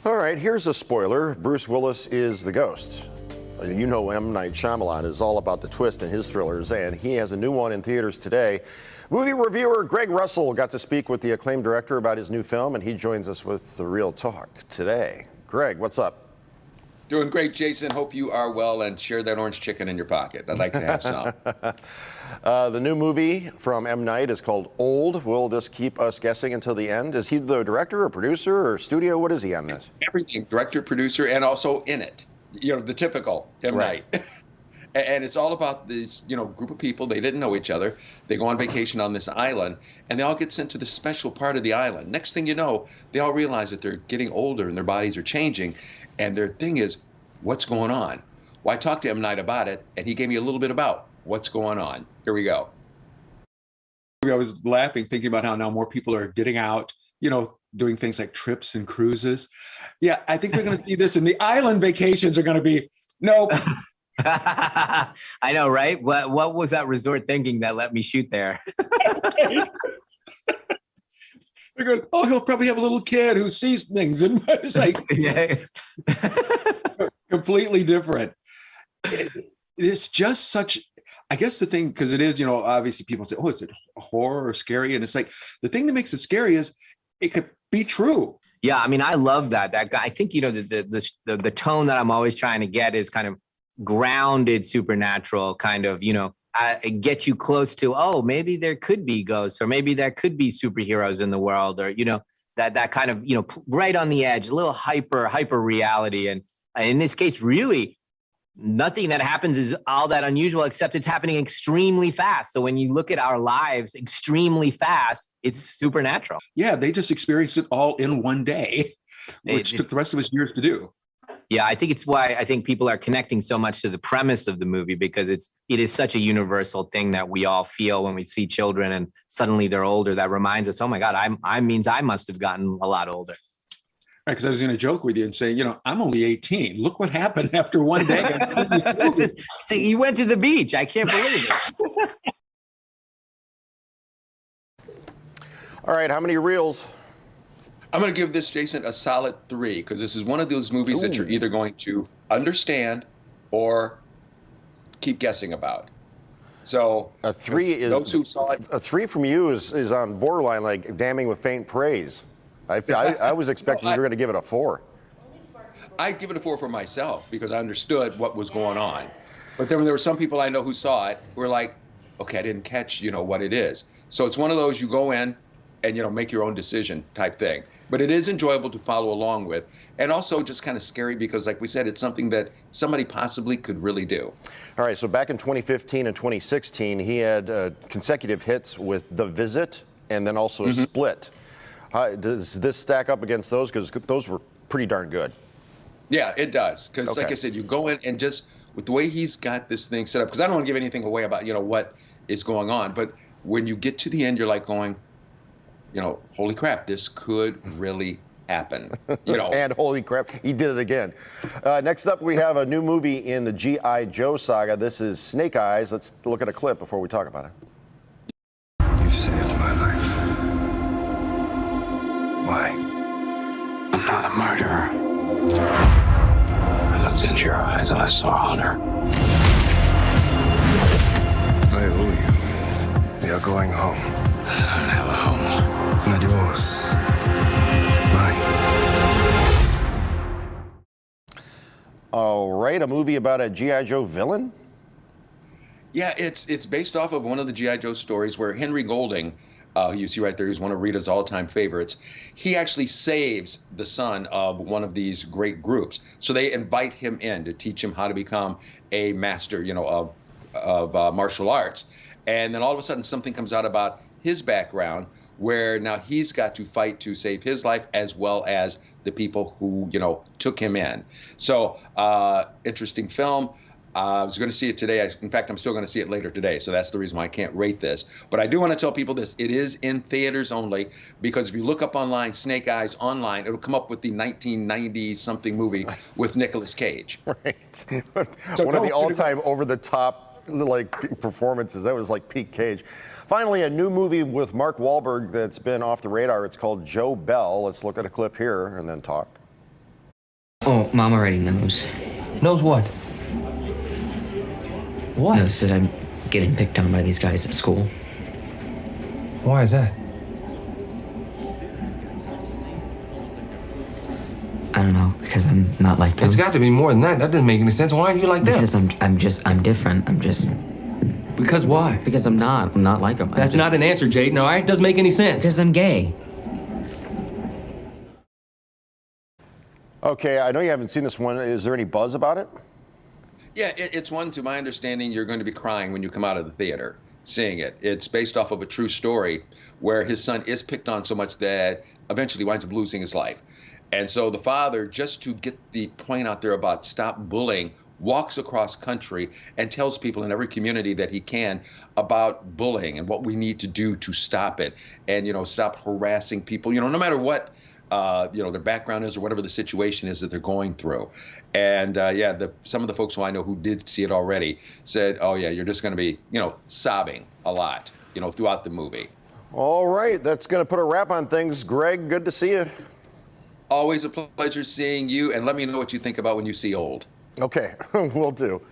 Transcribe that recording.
All right, here's a spoiler. Bruce Willis is the ghost. You know M. Night Shyamalan is all about the twist in his thrillers, and he has a new one in theaters today. Movie reviewer Greg Russell got to speak with the acclaimed director about his new film, and he joins us with the real talk today. Greg, what's up? Doing great, Jason. Hope you are well, and share that orange chicken in your pocket. I'd like to have some. The new movie from M. Night is called Old. Will this keep us guessing until the end? Is he the director or producer or studio? What is he on this? Everything. Director, producer, and also in it. You know, the typical M. Right. Night. And it's all about this, group of people. They didn't know each other. They go on vacation on this island, and they all get sent to this special part of the island. Next thing you know, they all realize that they're getting older and their bodies are changing. And their thing is, what's going on? Well, I talked to M. Night about it, and he gave me a little bit about what's going on. Here we go. I was laughing, thinking about how now more people are getting out, doing things like trips and cruises. Yeah, I think they're going to see this, and the island vacations are going to be, nope. I know, right? What was that resort thinking that let me shoot there? They're going, oh, he'll probably have a little kid who sees things, and it's like completely different. It's just such, I guess the thing, because it is, obviously people say, oh, is it horror or scary? And it's like, the thing that makes it scary is it could be true. Yeah, I mean, I love that guy. I think, the tone that I'm always trying to get is kind of grounded supernatural, kind of, get you close to, oh, maybe there could be ghosts, or maybe there could be superheroes in the world, or, that kind of, right on the edge, a little hyper reality. And in this case, really, nothing that happens is all that unusual, except it's happening extremely fast. So when you look at our lives extremely fast, it's supernatural. Yeah, they just experienced it all in one day, which took the rest of us years to do. Yeah, I think it's why I think people are connecting so much to the premise of the movie, because it is such a universal thing that we all feel when we see children and suddenly they're older. That reminds us, oh my God, I means I must have gotten a lot older. Right, because I was going to joke with you and say, I'm only 18. Look what happened after one day. See, you went to the beach. I can't believe it. All right, how many reels? I'm going to give this, Jason, a solid 3, because this is one of those movies that you're either going to understand or keep guessing about. So a 3 is those who saw it. A 3 from you is on borderline, like damning with faint praise. I was expecting you were going to give it a 4. I'd give it a 4 for myself because I understood what was going on. But then there were some people I know who saw it who were like, okay, I didn't catch, what it is. So it's one of those you go in and, make your own decision type thing. But it is enjoyable to follow along with, and also just kind of scary because, like we said, it's something that somebody possibly could really do. All right, so back in 2015 and 2016, he had consecutive hits with The Visit and then also Split. Does this stack up against those? Because those were pretty darn good. Yeah, it does. Because, like I said, you go in and just with the way he's got this thing set up, because I don't want to give anything away about, what is going on. But when you get to the end, you're like going, holy crap, this could really happen. And holy crap, he did it again. Next up, we have a new movie in the G.I. Joe saga. This is Snake Eyes. Let's look at a clip before we talk about it. You saved my life. Why? I'm not a murderer. I looked into your eyes and I saw honor. I owe you. You're going home. I don't have a home. Not yours. Mine. All right, a movie about a G.I. Joe villain? Yeah, it's based off of one of the G.I. Joe stories where Henry Golding, who you see right there, he's one of Rita's all-time favorites. He actually saves the son of one of these great groups. So they invite him in to teach him how to become a master, of martial arts. And then all of a sudden something comes out about his background where now he's got to fight to save his life as well as the people who, took him in. So interesting film. I was going to see it today. In fact, I'm still going to see it later today. So that's the reason why I can't rate this. But I do want to tell people this. It is in theaters only, because if you look up online, Snake Eyes online, it'll come up with the 1990-something movie with Nicolas Cage. Right. One of the all-time over-the-top performances. That was like peak Cage. Finally, a new movie with Mark Wahlberg that's been off the radar. It's called Joe Bell. Let's look at a clip here and then talk. Oh, Mom already knows. Knows what? What? Knows that I'm getting picked on by these guys at school. Why is that? I don't know, because I'm not like them. It's got to be more than that. That doesn't make any sense. Why aren't you like them? Because I'm different. Because why? Because I'm not like them. That's not an answer, Jaden, all right? It doesn't make any sense. Because I'm gay. Okay, I know you haven't seen this one. Is there any buzz about it? Yeah, it's one, to my understanding, you're going to be crying when you come out of the theater seeing it. It's based off of a true story where his son is picked on so much that eventually winds up losing his life. And so the father, just to get the point out there about stop bullying, walks across country and tells people in every community that he can about bullying and what we need to do to stop it and, stop harassing people, no matter what, their background is or whatever the situation is that they're going through. And some of the folks who I know who did see it already said, oh yeah, you're just going to be, sobbing a lot, throughout the movie. All right, that's going to put a wrap on things. Greg, good to see you. Always a pleasure seeing you, and let me know what you think about when you see Old. Okay, will do.